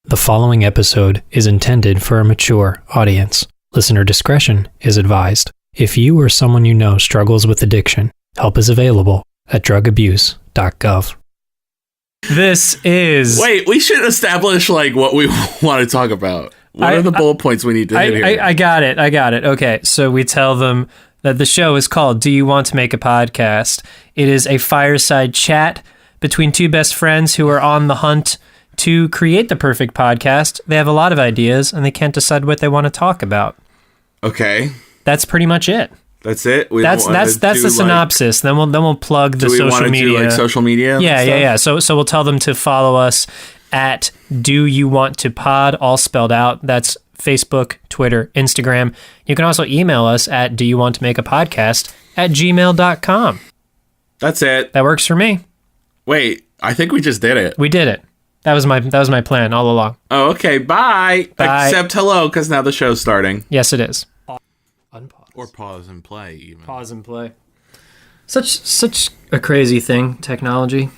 The following episode is intended for a mature audience. Listener discretion is advised. If you or someone you know struggles with addiction, help is available at drugabuse.gov. This is... Wait, we should establish like what we want to talk about. What are the bullet points we need to hit here? I got it. Okay, so we tell them that the show is called Do You Want to Make a Podcast? It is a fireside chat between two best friends who are on the hunt to create the perfect podcast. They have a lot of ideas, and they can't decide what they want to talk about. Okay. That's pretty much it. That's it? That's the synopsis. Then we'll plug the social media. Do we want to do social media? Yeah. So we'll tell them to follow us at Do You Want to Pod, all spelled out. That's Facebook, Twitter, Instagram. You can also email us at doyouwanttomakeapodcast@gmail.com. That's it. That works for me. Wait, I think we just did it. We did it. That was my plan all along. Oh, okay. Bye. Except hello, because now the show's starting. Yes, it is. Unpause. Or pause and play, even. Pause and play. Such a crazy thing, technology.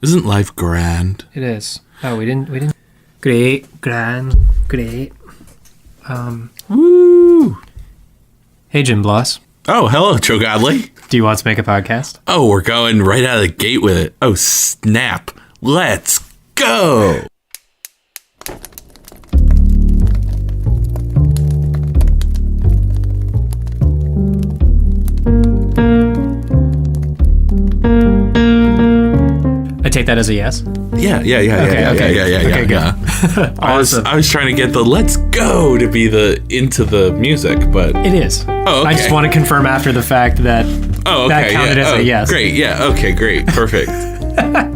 Isn't life grand? It is. Oh, we didn't. Great. Woo. Hey, Jim Bloss. Oh, hello, Joe Godley. Do you want to make a podcast? Oh, we're going right out of the gate with it. Oh, snap. Let's go. I take that as a yes. Yeah. Okay, good. Awesome. I was trying to get the let's go to be the into the music, but it is. Oh, okay. I just want to confirm after the fact that that counted as a yes. Great. Yeah. Okay. Great. Perfect.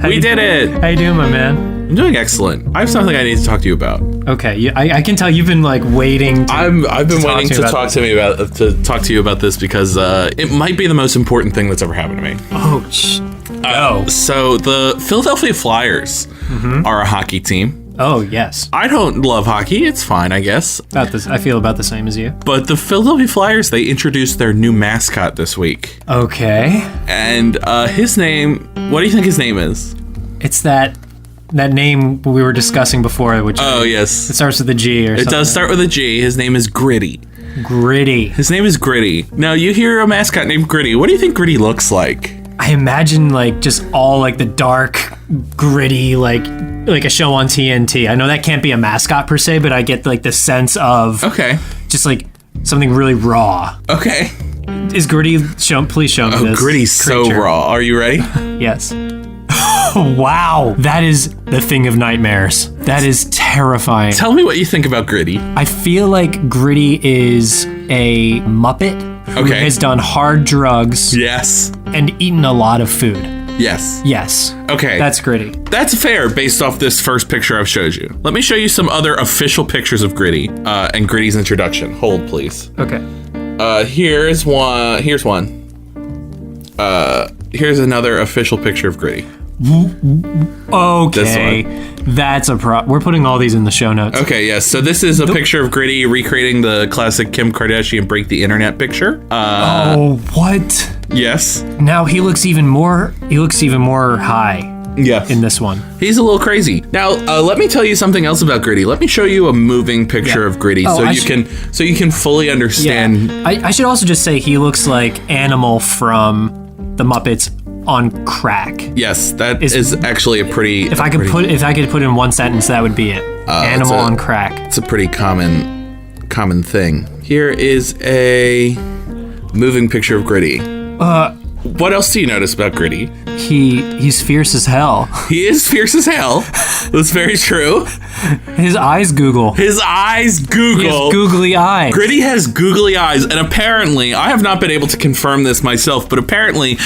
We did it. How you doing, my man? I'm doing excellent. I have something I need to talk to you about. Okay. I can tell you've been like waiting. I've been waiting to talk to you about this because it might be the most important thing that's ever happened to me. Oh. So the Philadelphia Flyers are a hockey team. Oh, yes. I don't love hockey. It's fine, I guess. I feel about the same as you. But the Philadelphia Flyers, they introduced their new mascot this week. Okay. And his name, what do you think his name is? It's that name we were discussing before, which yes. It starts with a G or something. It does start with a G. His name is Gritty. Gritty. His name is Gritty. Now, you hear a mascot named Gritty. What do you think Gritty looks like? I imagine like just all like the dark, gritty, like a show on TNT. I know that can't be a mascot per se, but I get like the sense of just like something really raw. Okay. Is Gritty please show me this. Gritty's creature. So raw. Are you ready? Yes. Wow. That is the thing of nightmares. That is terrifying. Tell me what you think about Gritty. I feel like Gritty is a Muppet who has done hard drugs. Yes. And eaten a lot of food. Yes. Okay. That's Gritty. That's fair based off this first picture I've showed you. Let me show you some other official pictures of Gritty and Gritty's introduction. Hold, please. Okay. Here's one. Here's another official picture of Gritty. Okay, that's a We're putting all these in the show notes. Okay, yes. So this is a picture of Gritty recreating the classic Kim Kardashian break the internet picture. What? Yes. Now he looks even more high. Yes. In this one. He's a little crazy. Now, let me tell you something else about Gritty. Let me show you a moving picture of Gritty so you can fully understand. Yeah. I should also just say he looks like Animal from the Muppets on crack. Yes, that is actually a pretty. If I could put it in one sentence, that would be it. Animal on crack. It's a pretty common thing. Here is a moving picture of Gritty. What else do you notice about Gritty? He's fierce as hell. He is fierce as hell. That's very true. His eyes Google. He has googly eyes. Gritty has googly eyes, and apparently, I have not been able to confirm this myself, but apparently,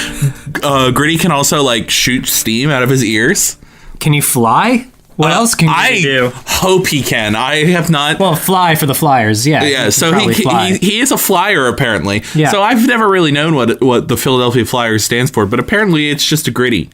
Gritty can also like shoot steam out of his ears. Can you fly? What else can you do? I hope he can. I have not. Well, fly for the Flyers, yeah. Yeah, so he is a flyer, apparently. Yeah. So I've never really known what the Philadelphia Flyers stands for, but apparently it's just a Gritty.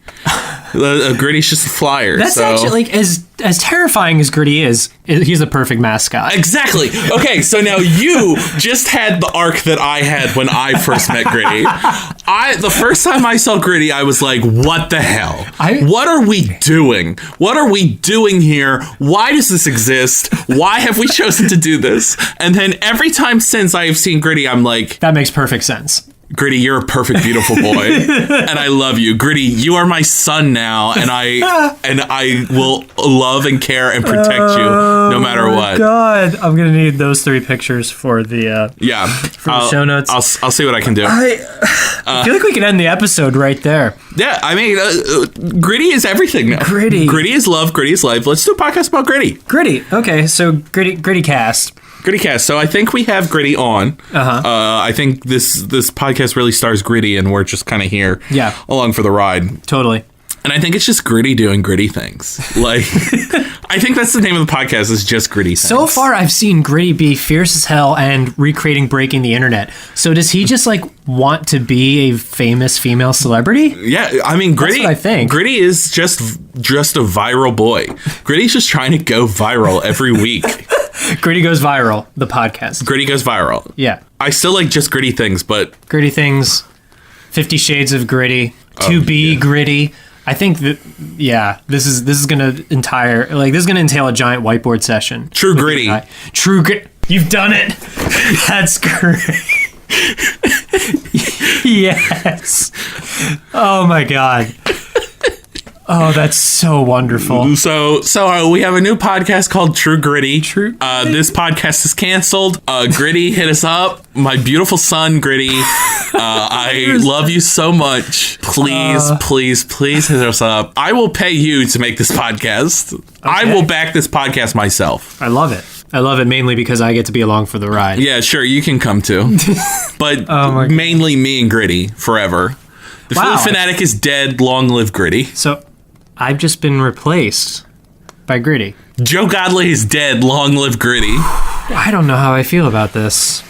Gritty's just a flyer. That's actually, like, as terrifying as Gritty is, he's the perfect mascot. Exactly. Okay, so now you just had the arc that I had when I first met Gritty. The first time I saw Gritty, I was like, what the hell? What are we doing? What are we doing here? Why does this exist? Why have we chosen to do this? And then every time since I have seen Gritty, I'm like... That makes perfect sense. Gritty, you're a perfect, beautiful boy, and I love you. Gritty, you are my son now, and I will love and care and protect you no matter what. God, I'm gonna need those 3 pictures for the the show notes. I'll see what I can do. I feel like we can end the episode right there. Yeah, I mean, Gritty is everything now. Gritty is love. Gritty is life. Let's do a podcast about Gritty. Gritty. Okay, so Gritty cast. Gritty cast. So I think we have Gritty on. I think this podcast really stars Gritty, and we're just kind of here, along for the ride. Totally. And I think it's just Gritty doing Gritty things. Like, I think that's the name of the podcast. Is just Gritty things. So far, I've seen Gritty be fierce as hell and recreating breaking the internet. So does he just like want to be a famous female celebrity? Yeah, I mean, Gritty. That's what I think. Gritty is just a viral boy. Gritty's just trying to go viral every week. Gritty Goes Viral, the podcast. Gritty Goes Viral. Yeah. I still like just Gritty things, but... Gritty things, 50 Shades of Gritty, To Be Gritty. I think that, this is going to entail a giant whiteboard session. True Gritty. True Gritty. You've done it. That's great. Yes. Oh, my God. Oh, that's so wonderful. So we have a new podcast called True Gritty. This podcast is canceled. Gritty, hit us up. My beautiful son, Gritty. I love you so much. Please hit us up. I will pay you to make this podcast. Okay. I will back this podcast myself. I love it. I love it mainly because I get to be along for the ride. Yeah, sure, you can come too. But mainly me and Gritty forever. The Philly Fanatic is dead. Long live Gritty. So... I've just been replaced by Gritty. Joe Godley is dead. Long live Gritty. I don't know how I feel about this.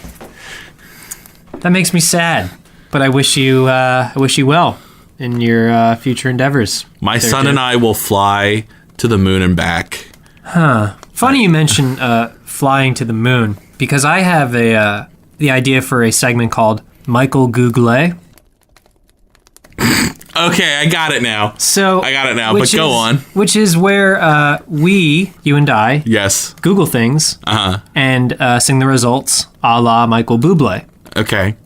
That makes me sad. But I wish you well in your future endeavors. My son and I will fly to the moon and back. Huh. Funny you mention flying to the moon, because I have the idea for a segment called Michael Google. Okay, I got it now. But go on. Which is where you and I, yes, Google things and sing the results a la Michael Bublé. Okay.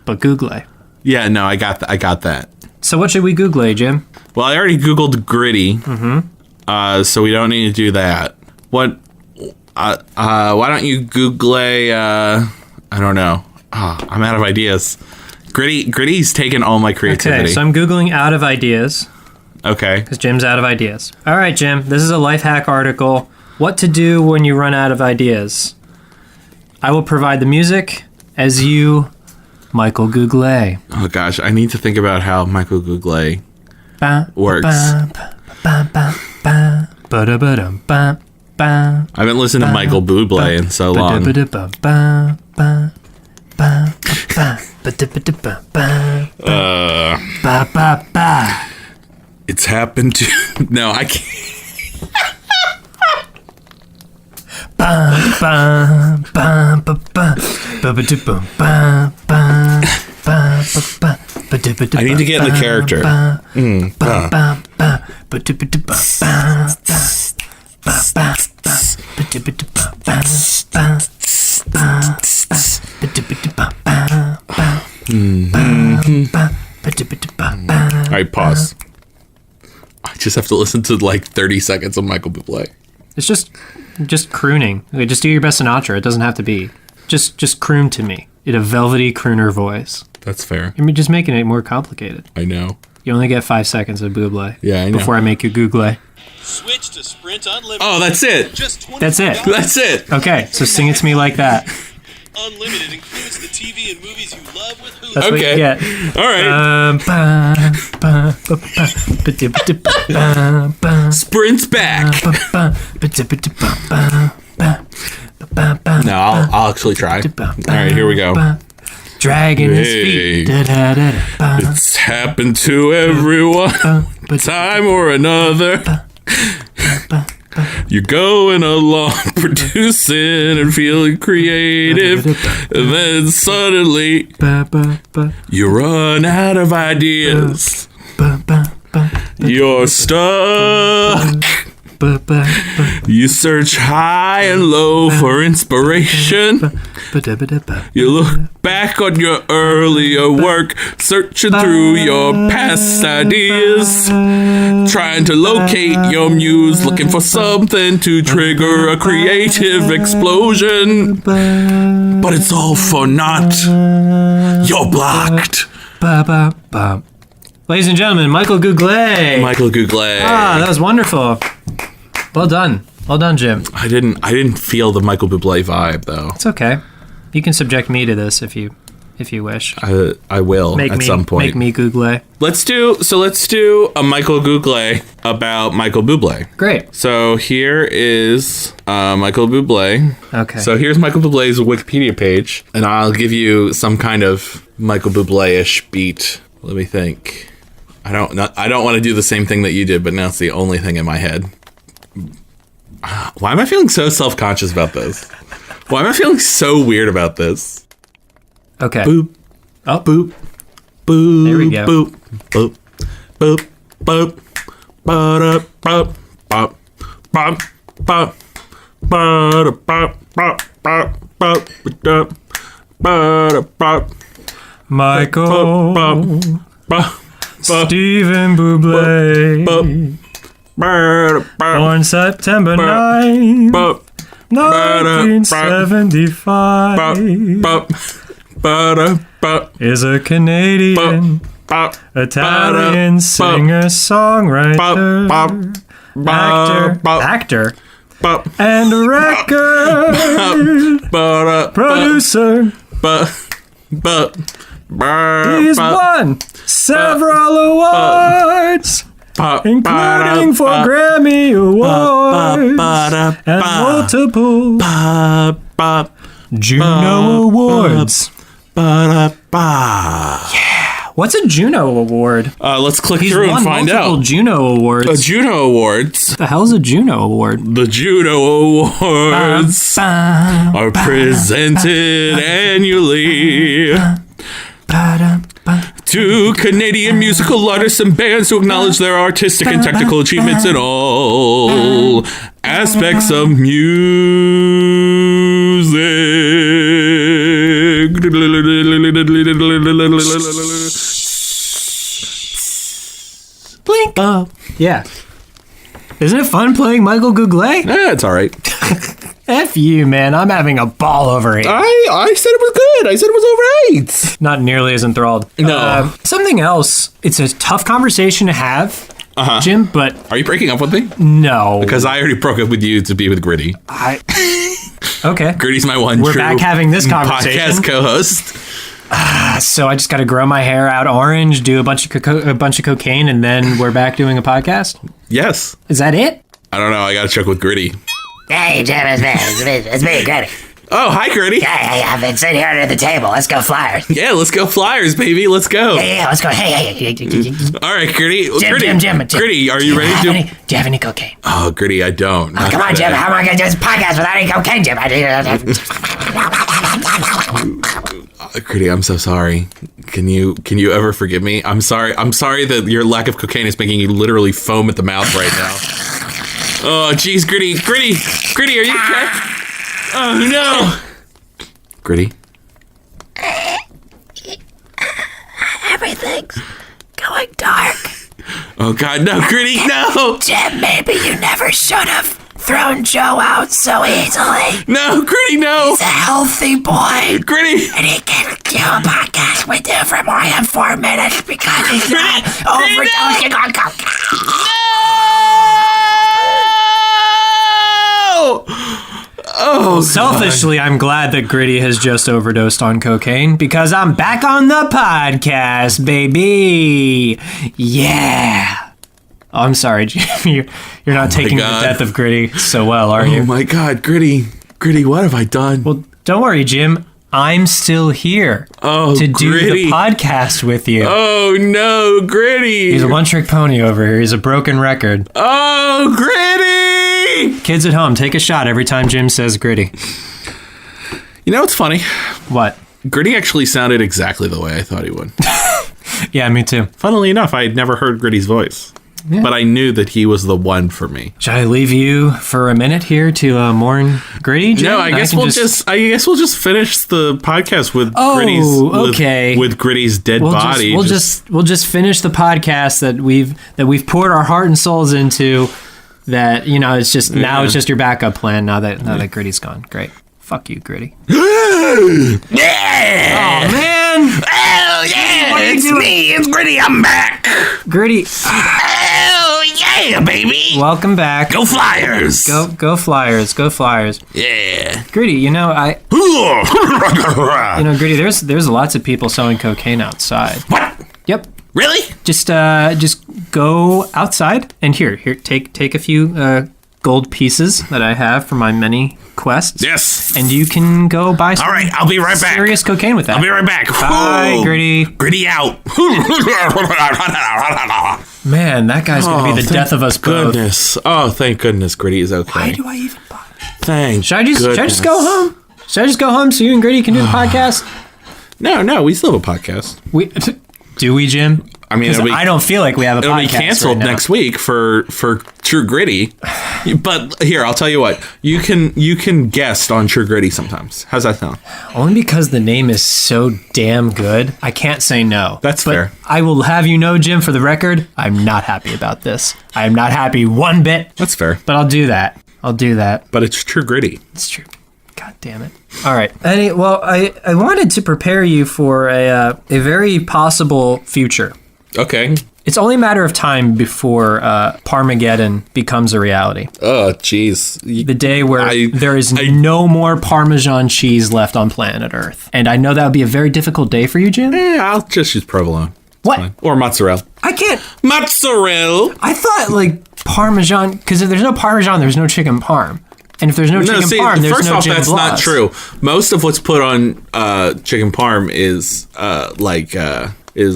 But Google. Yeah, no, I got that. So what should we Google, Jim? Well, I already Googled Gritty. Mm-hmm. So we don't need to do that. What? Why don't you Google I don't know. I'm out of ideas. Gritty's taken all my creativity. Okay, so I'm Googling out of ideas. Okay. Because Jim's out of ideas. All right, Jim, this is a life hack article. What to do when you run out of ideas. I will provide the music as you, Michael Google. Oh, gosh, I need to think about how Michael Google works. I haven't listened to Michael Bublé in so long. It's happened to... No, I can't. I need to get in the character. All right, pause. I just have to listen to like 30 seconds of Michael Bublé. It's just crooning. Like, just do your best Sinatra. It doesn't have to be. Just croon to me in a velvety crooner voice. That's fair. I mean, just making it more complicated. I know. You only get 5 seconds of Bublé. Yeah, I know. Before I make you Google. Switch to Sprint Unlimited. Oh, that's it. That's it. That's it. Okay, so sing it to me like that. Unlimited includes the TV and movies you love with Hulu. That's what you get. All right. Sprint's back. No, I'll actually try. All right, here we go. dragging his feet. It's happened to everyone, time or another. You're going along, producing and feeling creative, and then suddenly you run out of ideas. You're stuck. You search high and low for inspiration. You look back on your earlier work, searching through your past ideas, trying to locate your muse, looking for something to trigger a creative explosion. But it's all for naught. You're blocked. Ladies and gentlemen, Michael Gouglé. Michael Gouglé. Ah, that was wonderful. Well done, Jim. I didn't feel the Michael Bublé vibe though. It's okay. You can subject me to this if you wish. I will at some point. Make me Gouglé. Let's do a Michael Gouglé about Michael Bublé. Great. So here is Michael Bublé. Okay. So here's Michael Bublé's Wikipedia page, and I'll give you some kind of Michael Bublé-ish beat. Let me think. I don't want to do the same thing that you did, but now it's the only thing in my head. Why am I feeling so self-conscious about this? Why am I feeling so weird about this? Okay. Boop. Oh. Boop. Boop. There we go. Boop. Boop. Boop. Boop. Ba-da, bop, bop, bop, bop. Ba-da, bop, bop, bop, bop, ba-da, ba-da, bop. Michael. Bop, bop, bop, Stephen Bublé. bop, ba-da, bop, Born September 9, bop, 1975. bop, ba-da, bop, Is a Canadian, bop, Italian singer, songwriter, actor, bop, and record ba-da, producer. bop, bop, He's won several awards, including 4 Grammy Awards and multiple Juno Awards. What's a Juno Award? Let's click He's through and won find multiple out. Juno Awards. The Juno Awards. The hell's a Juno Award? The Juno Awards are presented annually to Canadian musical artists and bands who acknowledge their artistic and technical achievements in all aspects of music. Blink. Yeah. Isn't it fun playing Michael Gouglé? Yeah, it's all right. F you, man. I'm having a ball over here. I said it was good. I said it was all right. Not nearly as enthralled. No. Something else. It's a tough conversation to have, Jim, but Are you breaking up with me? no. Because I already broke up with you to be with Gritty. Okay. Gritty's my one We're true back having this conversation. podcast co-host. So I just got to grow my hair out orange, do a bunch of cocaine, and then we're back doing a podcast? Yes. Is that it? I don't know. I got to check with Gritty. Hey, Jim, it's me, Gritty. Oh, hi, Gritty. Hey, I've been sitting here under the table. Let's go Flyers. Yeah, let's go Flyers, baby. Let's go. Yeah, let's go. Hey. All right, Gritty. Jim. Gritty, are you ready to do... Do you have any cocaine? Oh, Gritty, I don't. Oh, come on, Jim. How am I going to do this podcast without any cocaine, Jim? Gritty, I'm so sorry. Can you ever forgive me? I'm sorry that your lack of cocaine is making you literally foam at the mouth right now. Oh, jeez, Gritty, are you okay? Oh, no. Gritty? Everything's going dark. Oh, God, no, Gritty, no. Jim, maybe you never should have thrown Joe out so easily. No, Gritty, no. He's a healthy boy. Gritty. And he can do a podcast with you for more than 4 minutes because he's not overdosing on cocaine. Oh, Selfishly, I'm glad that Gritty has just overdosed on cocaine because I'm back on the podcast, baby. Yeah. Oh, I'm sorry, Jim. You're not taking the death of Gritty so well, are you? Oh my God, Gritty, what have I done? Well, don't worry, Jim. I'm still here to do Gritty. the podcast with you. Oh, no, Gritty. He's a one-trick pony over here. He's a broken record. Oh, Gritty. Kids at home, take a shot every time Jim says Gritty. You know what's funny? What? Gritty actually sounded exactly the way I thought he would. Yeah, me too. Funnily enough, I had never heard Gritty's voice. Yeah. But I knew that he was the one for me. Should I leave you for a minute here to mourn Gritty, Jim? No, I guess we'll just finish the podcast with with Gritty's dead body. We'll just finish the podcast that we've poured our heart and souls into. That it's just now it's just your backup plan now that Gritty's gone. Great. Fuck you, Gritty. Yeah! Oh man! Oh yeah! It's me, it's Gritty. I'm back. Gritty. Oh yeah, baby. Welcome back. Go Flyers. Go Flyers. Go Flyers. Yeah. Gritty, Gritty, there's lots of people selling cocaine outside. What? Yep. Really? Just go outside and here take a few gold pieces that I have for my many quests. Yes. And you can go buy some All right, I'll be right back. Serious cocaine with that. I'll be right back. Bye, Whoa. Gritty. Gritty out. Man, that guy's going to be the death of us both. Goodness. Oh, thank goodness Gritty is okay. Why do I even bother? Thank Should I just go home? Should I just go home so you and Gritty can do the podcast? No, we still have a podcast. Do we, Jim? I mean, I don't feel like we have a podcast. It'll be canceled right now. next week for True Gritty. But here, I'll tell you what. You can guest on True Gritty sometimes. How's that sound? Only because the name is so damn good, I can't say no. That's but fair. I will have you know, Jim, for the record, I'm not happy about this. I am not happy one bit. That's fair. But I'll do that. But it's True Gritty. It's true. God damn it. All right. I wanted to prepare you for a very possible future. Okay. It's only a matter of time before Parmageddon becomes a reality. Oh, jeez. The day where there is no more Parmesan cheese left on planet Earth. And I know that would be a very difficult day for you, Jim. I'll just use provolone. It's What? fine. Or mozzarella. I can't. Mozzarella. I thought Parmesan, because if there's no Parmesan, there's no chicken parm. And if there's no chicken parm, there's first no off, Jim that's Bloss. not true. Most of what's put on chicken parm is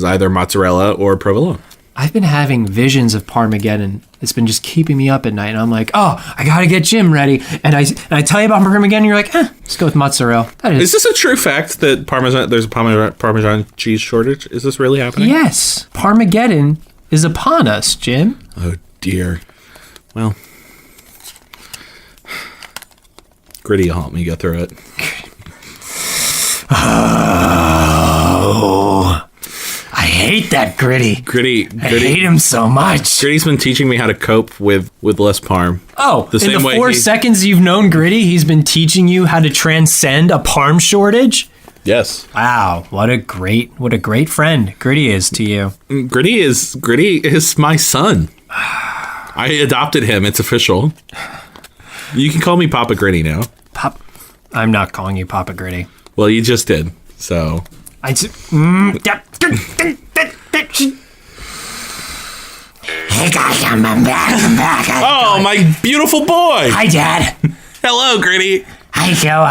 either mozzarella or provolone. I've been having visions of Parmageddon. It's been just keeping me up at night. And I'm like, I got to get Jim ready. And I tell you about Parmageddon, and you're like, let's go with mozzarella. Is this a true fact that there's a Parmesan cheese shortage? Is this really happening? Yes. Parmageddon is upon us, Jim. Oh, dear. Well, Gritty will help me get through it. Oh, I hate that Gritty. Gritty. I hate him so much. Gritty's been teaching me how to cope with less parm. Oh, The same in the way 4 he- seconds you've known Gritty, he's been teaching you how to transcend a parm shortage? Yes. Wow, what a great friend Gritty is to you. Gritty is my son. I adopted him. It's official. You can call me Papa Gritty now. I'm not calling you Papa Gritty. Well, you just did. So. Hey guys, I'm back. Oh, my beautiful boy. Hi, Dad. Hello, Gritty. Hi, so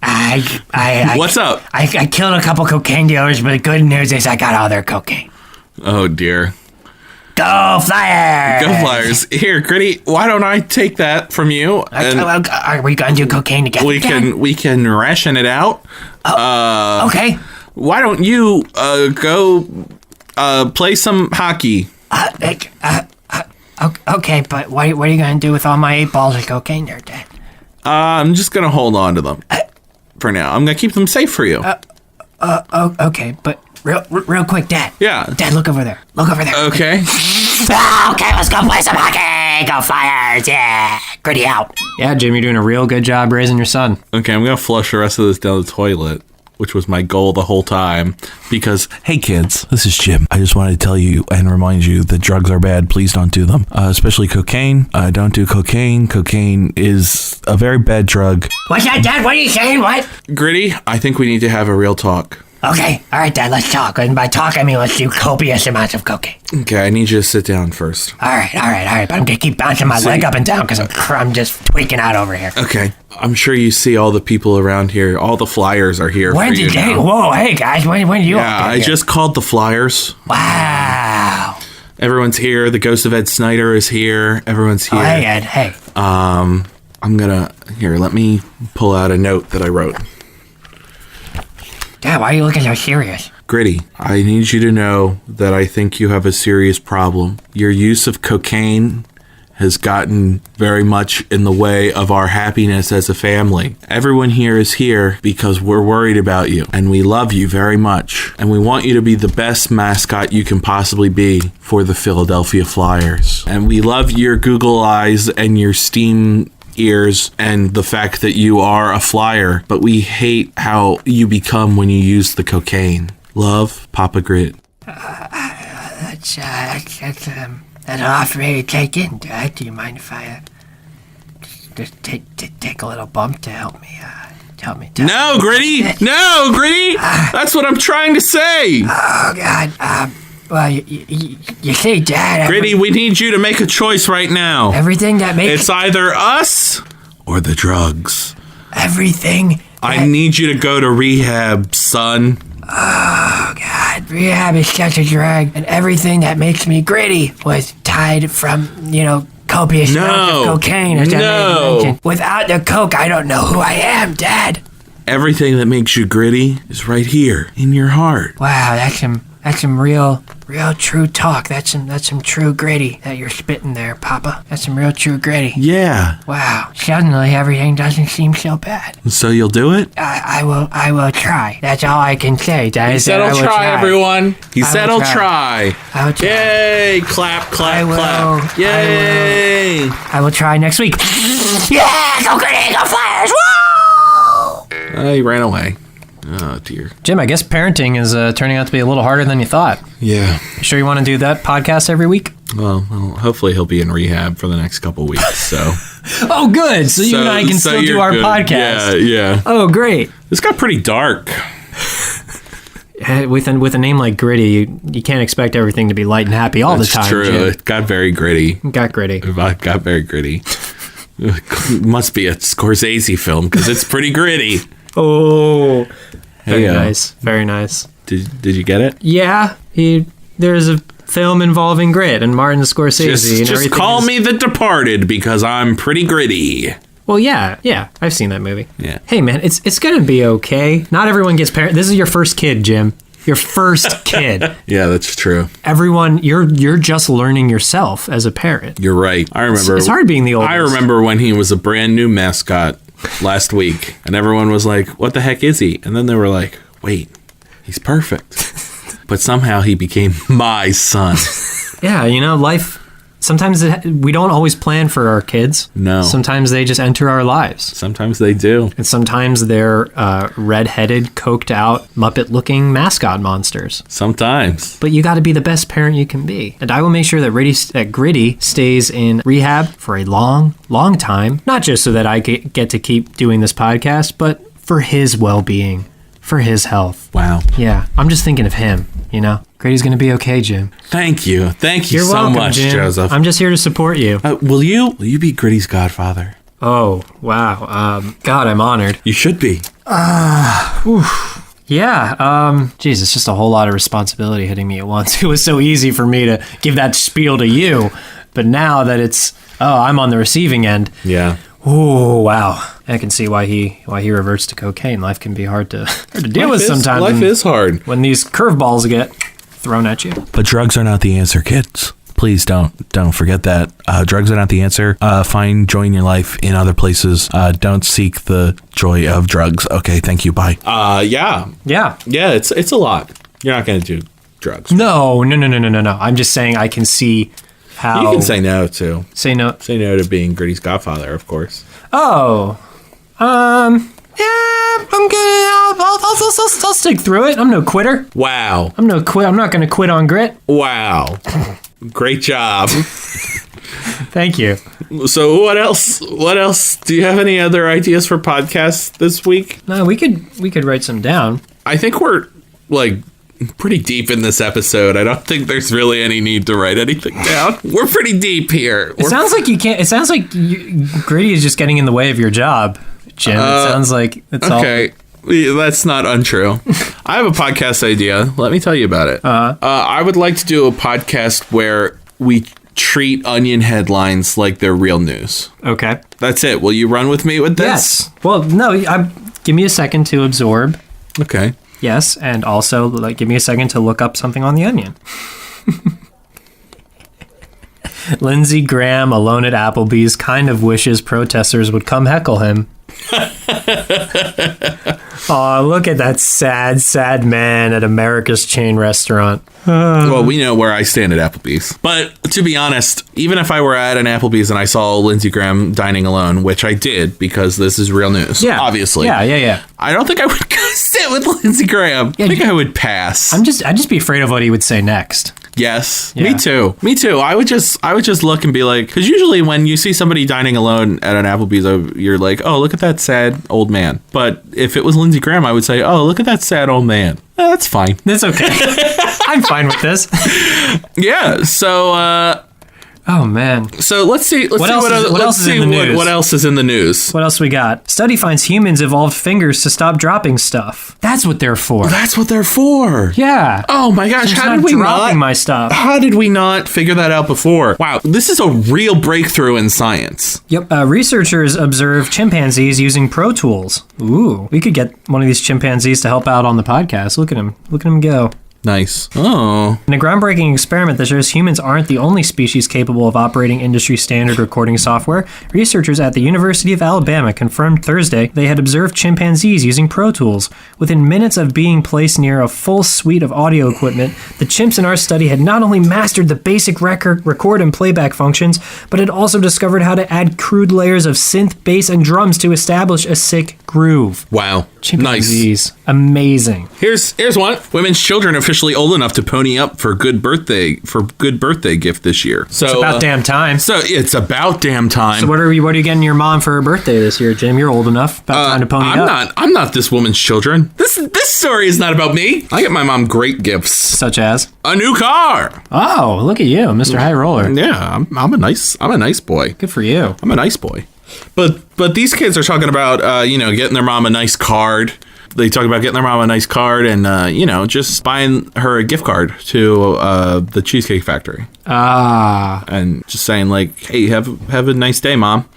I What's up? I killed a couple cocaine dealers, but the good news is I got all their cocaine. Oh, dear. Go Flyers! Go Flyers. Here, Gritty, why don't I take that from you? And Are we gonna do cocaine together? we can ration it out. Okay. Why don't you go play some hockey? Okay, but what are you gonna do with all my 8 balls of cocaine there, Dad? I'm just gonna hold on to them for now. I'm gonna keep them safe for you. Okay, but real quick, Dad. Yeah. Dad, look over there. Okay. Okay, let's go play some hockey. Go Flyers! Yeah, Gritty out. Yeah, Jim, you're doing a real good job raising your son. Okay, I'm gonna flush the rest of this down the toilet, which was my goal the whole time. Because, Hey kids, this is Jim. I just wanted to tell you and remind you that drugs are bad. Please don't do them. Especially cocaine. Don't do cocaine. Cocaine is a very bad drug. What's that, Dad? What are you saying? What? Gritty, I think we need to have a real talk. Okay, all right, Dad, let's talk. And by talk, I mean let's do copious amounts of cocaine. Okay, I need you to sit down first. All right. But I'm gonna keep bouncing my leg up and down because I'm just tweaking out over here. Okay. I'm sure you see all the people around here. All the flyers are here When for you did they? now. Whoa, hey guys, when did you? Yeah, all I get here? just called the flyers. Wow. Everyone's here. The ghost of Ed Snyder is here. Everyone's here. Oh, hey Ed, hey. I'm gonna let me pull out a note that I wrote. Dad, why are you looking so serious? Gritty, I need you to know that I think you have a serious problem. Your use of cocaine has gotten very much in the way of our happiness as a family. Everyone here is here because we're worried about you, and we love you very much, and we want you to be the best mascot you can possibly be for the Philadelphia Flyers. And we love your Google eyes and your Steam ears and the fact that you are a flyer, but we hate how you become when you use the cocaine. Love, Papa Grit. That's an offer to take in, Dad. Do you mind if I just take a little bump to help me? No, Gritty! No, Gritty! That's what I'm trying to say! Oh God. Well, you see, Dad. Gritty, we need you to make a choice right now. Everything that makes It's either us or the drugs. everything. I need you to go to rehab, son. Oh God, rehab is such a drag, and everything that makes me gritty was tied from copious amounts of cocaine. As I mentioned. Without the coke, I don't know who I am, Dad. Everything that makes you gritty is right here in your heart. Wow, that's some real true talk. That's some true gritty that you're spitting there, Papa. That's some real true gritty. Yeah. Wow, suddenly everything doesn't seem so bad. So you'll do it? I will try. That's all I can say. Dad. He said I'll try, everyone. He said I'll try. I'll try. Yay! Clap, clap, clap. Yay! I will try next week. Yeah, go gritty, go Flyers! Woo! He ran away. Oh, dear. Jim, I guess parenting is turning out to be a little harder than you thought. Yeah. You sure you want to do that podcast every week? Well, hopefully he'll be in rehab for the next couple weeks, so. Oh, good. So you and I can still do our good. podcast. Yeah. Oh, great. This got pretty dark. With a name like Gritty, you can't expect everything to be light and happy all the time. That's true. Jim. It got very gritty. Got gritty. It got very gritty. It must be a Scorsese film because it's pretty gritty. Oh, very nice. Very nice. Did you get it? Yeah, there's a film involving grit and Martin Scorsese. Just call me The Departed because I'm pretty gritty. Well, yeah, I've seen that movie. Yeah. Hey, man, it's gonna be okay. Not everyone gets parent. This is your first kid, Jim. Your first kid. Yeah, that's true. Everyone, you're just learning yourself as a parent. You're right. I remember. It's hard being the oldest. I remember when he was a brand new mascot last week, and everyone was like, "What the heck is he?" And then they were like, "Wait, he's perfect." But somehow he became my son. Yeah, life. Sometimes we don't always plan for our kids. No. Sometimes they just enter our lives. Sometimes they do. And sometimes they're red-headed, coked-out, Muppet-looking mascot monsters. Sometimes. But you got to be the best parent you can be. And I will make sure that Gritty stays in rehab for a long, long time. Not just so that I get to keep doing this podcast, but for his well-being, for his health. Wow. Yeah, I'm just thinking of him, Grady's going to be okay, Jim. Thank you. Thank you You're so welcome, much, Jim. Joseph. I'm just here to support you. Will you be Gritty's godfather? Oh, wow. God, I'm honored. You should be. Yeah, geez, it's just a whole lot of responsibility hitting me at once. It was so easy for me to give that spiel to you, but now that I'm on the receiving end. Yeah. Oh, wow. I can see why he reverts to cocaine. Life can be hard to deal with sometimes. Life is hard. When these curveballs get thrown at you. But drugs are not the answer, kids. Please don't forget that. Drugs are not the answer. Find joy in your life in other places. Don't seek the joy of drugs. Okay, thank you. Bye. Yeah. Yeah. Yeah, it's a lot. You're not going to do drugs. No. I'm just saying I can see how... You can say no, too. Say no. Say no to being Gritty's godfather, of course. Oh. Yeah, I'm gonna... I'll stick through it. I'm no quitter. Wow. I'm not going to quit on grit. Wow. Great job. Thank you. So what else? Do you have any other ideas for podcasts this week? No, we could write some down. I think we're like pretty deep in this episode. I don't think there's really any need to write anything down. We're pretty deep here. It sounds like you can't. It sounds like Gritty is just getting in the way of your job, Jim. It sounds like it's okay. That's not untrue. I have a podcast idea. Let me tell you about it. I would like to do a podcast where we treat Onion headlines like they're real news. Okay. That's it. Will you run with me with this? Yes. Well, no. Give me a second to absorb. Okay. Yes, and also give me a second to look up something on the Onion. Lindsey Graham, alone at Applebee's, kind of wishes protesters would come heckle him. Oh, look at that sad, sad man at America's chain restaurant. Well, we know where I stand at Applebee's. But to be honest, even if I were at an Applebee's and I saw Lindsey Graham dining alone, which I did because this is real news, obviously. Yeah. I don't think I would go sit with Lindsey Graham. I think I would pass. I'd just be afraid of what he would say next. Yes, yeah. Me too. I would just look and be like, because usually when you see somebody dining alone at an Applebee's, you're like, oh, look at that sad old man. But if it was Lindsey Graham, I would say, oh, look at that sad old man. That's fine. That's okay. I'm fine with this. Yeah. So. Oh man. So let's see. What else is in the news? What else we got? Study finds humans evolved fingers to stop dropping stuff. That's what they're for. That's what they're for. Yeah. Oh my gosh! How did we dropping my stuff? How did we not figure that out before? Wow, this is a real breakthrough in science. Yep. Researchers observed chimpanzees using Pro Tools. Ooh, we could get one of these chimpanzees to help out on the podcast. Look at him. Look at him go. Nice. Oh. In a groundbreaking experiment that shows humans aren't the only species capable of operating industry standard recording software, researchers at the University of Alabama confirmed Thursday they had observed chimpanzees using Pro Tools. Within minutes of being placed near a full suite of audio equipment, the chimps in our study had not only mastered the basic record and playback functions, but had also discovered how to add crude layers of synth, bass, and drums to establish a sick groove. Wow. Chimpanzees. Nice. Amazing. Here's one. Women's children officially old enough to pony up for good birthday gift this year. So it's about damn time. So it's about damn time. So what are you getting your mom for her birthday this year, Jim? You're old enough. About time to pony up. I'm not this woman's children. This story is not about me. I get my mom great gifts. Such as a new car. Oh, look at you, Mr. High Roller. Yeah, I'm a nice boy. Good for you. I'm a nice boy. But these kids are talking about getting their mom a nice card. They talk about getting their mom a nice card and just buying her a gift card to the Cheesecake Factory. And just saying like, hey, have a nice day, Mom.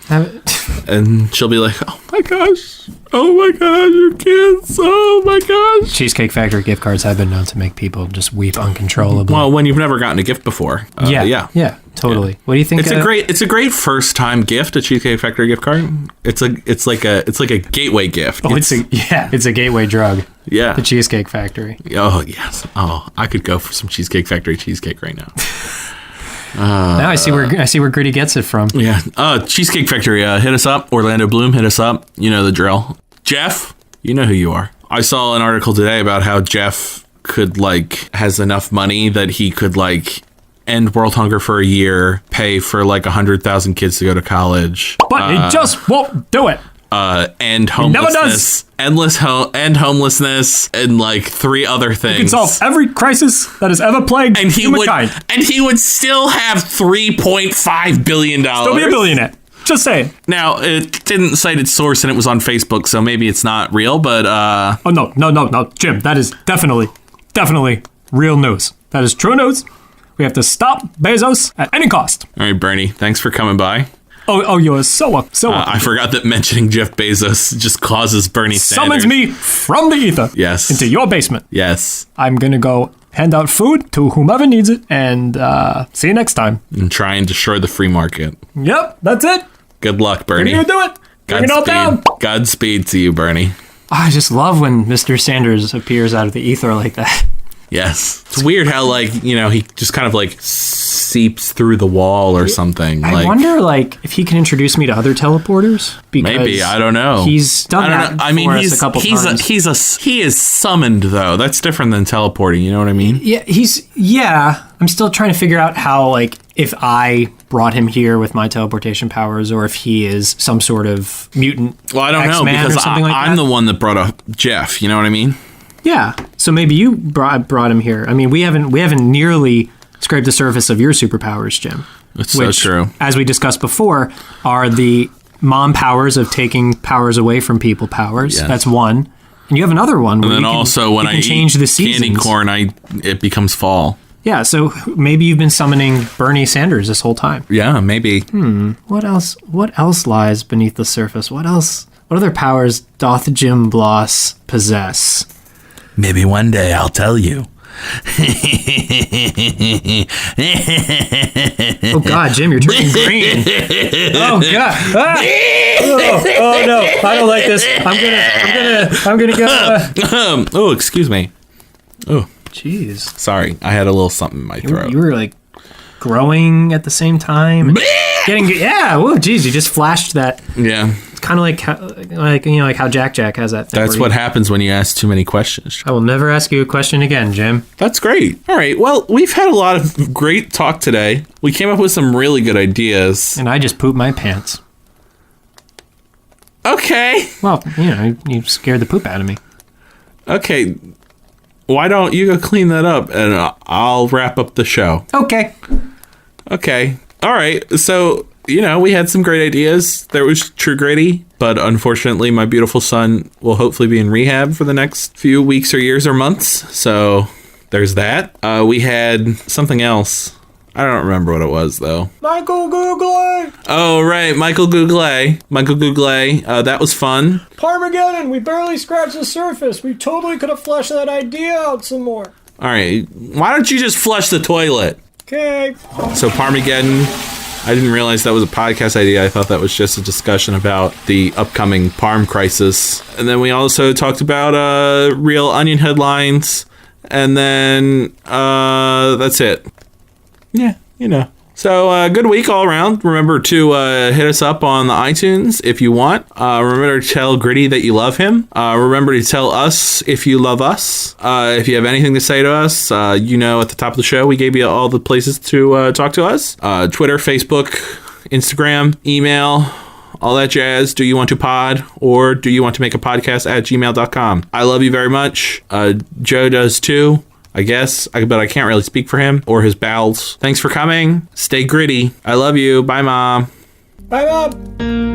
And she'll be like, oh my gosh, your kids, oh my gosh. Cheesecake Factory gift cards have been known to make people just weep uncontrollably. Well, when you've never gotten a gift before. Yeah, totally. Yeah. What do you think? It's a great first time gift, a Cheesecake Factory gift card. It's like a gateway gift. Oh, it's a gateway drug. Yeah. The Cheesecake Factory. Oh yes. Oh, I could go for some Cheesecake Factory cheesecake right now. Now I see where Gritty gets it from. Yeah. Cheesecake Factory, hit us up. Orlando Bloom, hit us up. You know the drill. Jeff, you know who you are. I saw an article today about how Jeff has enough money that he could end world hunger for a year, pay for 100,000 kids to go to college. But he just won't do it. End homelessness, end homelessness, and 3 other things. He can solve every crisis that has ever plagued humankind. And he would still have $3.5 billion. Still be a billionaire. Just saying. Now, it didn't cite its source and it was on Facebook, so maybe it's not real, but Oh, no, Jim, that is definitely real news. That is true news. We have to stop Bezos at any cost. All right, Bernie, thanks for coming by. Oh, you're so welcome. I forgot that mentioning Jeff Bezos just causes Bernie Sanders. Summons me from the ether. Yes. Into your basement. Yes. I'm going to go hand out food to whomever needs it, and see you next time. And try and destroy the free market. Yep, that's it. Good luck, Bernie. You're going to do it. Bring it all down. Godspeed to you, Bernie. I just love when Mr. Sanders appears out of the ether like that. Yes. It's weird how, he just kind of, seeps through the wall or something. I wonder, if he can introduce me to other teleporters? Because maybe. I don't know. He's done that for us a couple times. He is summoned, though. That's different than teleporting. You know what I mean? Yeah, I'm still trying to figure out how, if I brought him here with my teleportation powers or if he is some sort of mutant. Well, I don't know, because I'm the one that brought up Jeff. You know what I mean? Yeah. So maybe you brought him here. I mean, we haven't nearly scraped the surface of your superpowers, Jim. It's so true. As we discussed before, are the mom powers of taking powers away from people powers. Yes. That's one. And you have another one. And then also when I change eat the seasons. candy corn, it becomes fall. Yeah, so maybe you've been summoning Bernie Sanders this whole time. Yeah, maybe. What else lies beneath the surface? What other powers doth Jim Bloss possess? Maybe one day I'll tell you. Oh God, Jim, you're turning green. Oh God. Ah! Oh no, I don't like this. I'm gonna go. Oh, excuse me. Oh, jeez. Sorry, I had a little something in my throat. You were like growing at the same time. And yeah. Whoa, geez, you just flashed that. Yeah. It's kind of like how Jack has that thing. That's what happens when you ask too many questions. I will never ask you a question again, Jim. That's great. All right. Well, we've had a lot of great talk today. We came up with some really good ideas. And I just pooped my pants. Okay. Well, you scared the poop out of me. Okay. Why don't you go clean that up and I'll wrap up the show. Okay. All right. So, we had some great ideas. There was True Gritty, but unfortunately my beautiful son will hopefully be in rehab for the next few weeks or years or months. So there's that. We had something else. I don't remember what it was, though. Michael Google. Oh, right. Michael Google. That was fun. Parmageddon, we barely scratched the surface. We totally could have fleshed that idea out some more. All right. Why don't you just flush the toilet? Okay. So Parmageddon, I didn't realize that was a podcast idea. I thought that was just a discussion about the upcoming Parm crisis. And then we also talked about real Onion headlines. And then that's it. Yeah, So, good week all around. Remember to hit us up on the iTunes if you want. Remember to tell Gritty that you love him. Remember to tell us if you love us. If you have anything to say to us, at the top of the show, we gave you all the places to talk to us. Twitter, Facebook, Instagram, email, all that jazz. Do you want to pod or do you want to make a podcast at gmail.com? I love you very much. Joe does too. I guess, but I can't really speak for him or his bowels. Thanks for coming. Stay gritty. I love you. Bye, Mom. Bye, Mom.